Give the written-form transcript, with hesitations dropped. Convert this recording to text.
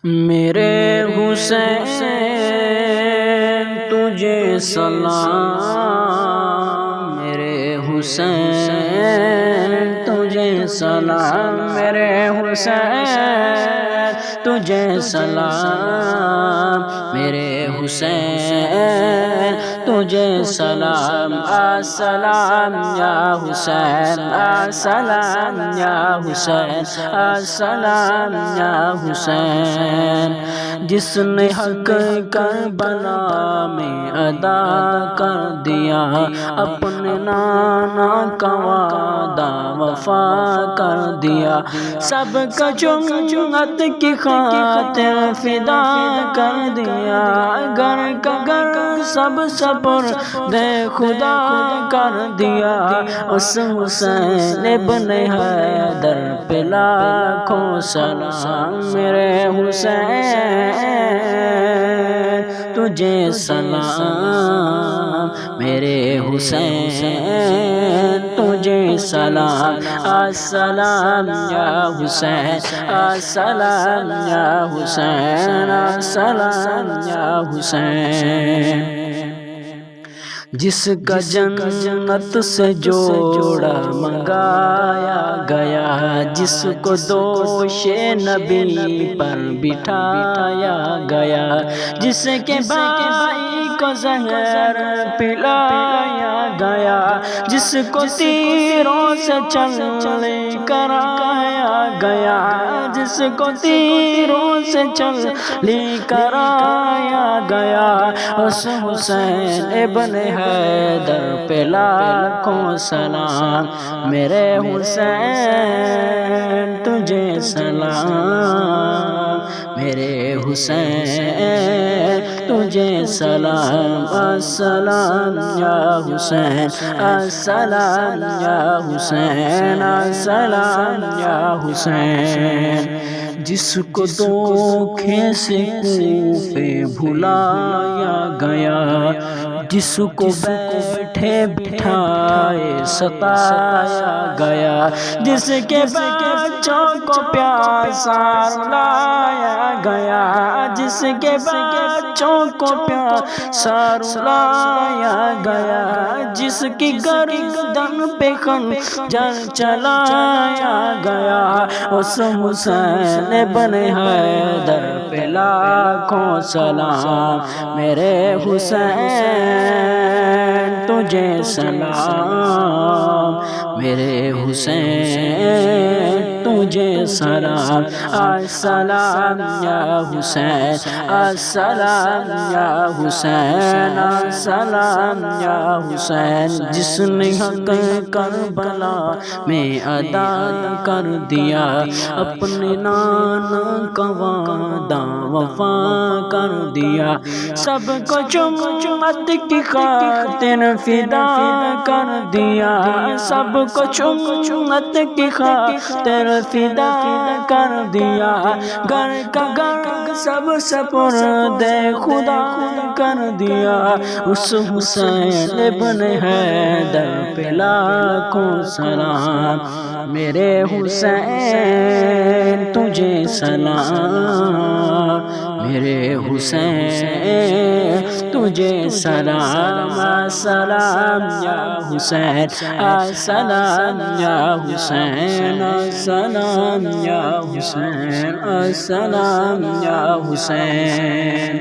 میرے حسین تجھے سلام، میرے حسین تجھے سلام، میرے حسین تجھے سلام، میرے حسین تجھے سلام، السلام یا حسین، السلام یا حسین، السلام یا حسین۔ جس نے حق کربلا میں ادا کر دیا، اپنے نانا کا وعدہ وفا کر دیا، سب کا جنت کی خاطر فدا کر دیا، گھر کا گھر سب سپرد خدا کر دیا، اس حسین ابن حیدر پہ لاکھوں سلام، میرے حسین تجھے سلام، میرے حسین تجھے سلام، السلام یا حسین، السلام یا حسین، السلام یا حسین۔ جس کا جنت سے جوڑا منگایا گیا، جس کو دوش نبی پر بٹھایا گیا، جس کے بھائی کو زہر پلایا گیا، جس کو تیروں سے چل کر آیا گیا، جس کو تیروں سے چل کر آیا گیا، اس حسین ابن حیدر پہ لاکھوں سلام، میرے حسین تجھے سلام، میرے حسین تجھے سلام، السلام یا حسین، السلام یا حسین، السلام یا حسین۔ جس کو دھوکے سے کوفے بھلایا گیا، جس کو بیٹھے بٹھائے ستایا گیا، جس کے بچوں کو پیاسا رلایا گیا، جس کے بچوں کو پیاسا رلایا گیا، جس کی گردن پہ خنجر چلایا گیا، اس حسین ابن حیدر پہ لاکھوں سلام، میرے حسین تجھے سلام، میرے حسین تجھے سلام، السلام یا حسین، السلام یا حسین، السلام یا حسین۔ جس نے حق کربلا میں ادا کر دیا، اپنے نانا کا وعدہ وفا کر دیا، سب کو جنت کی خاطر فدا کر دیا، سب کو جنت کی خاطر فدا کر دیا، گھر کا گھر سب سپرد خدا کر دیا، اس حسین ابن حیدر پہ لاکھوں سلام، میرے حسین تجھے سلام، میرے حسین تجھے سلام، السلام یا حسین، السلام یا حسین، السلام یا حسین، السلام یا حسین۔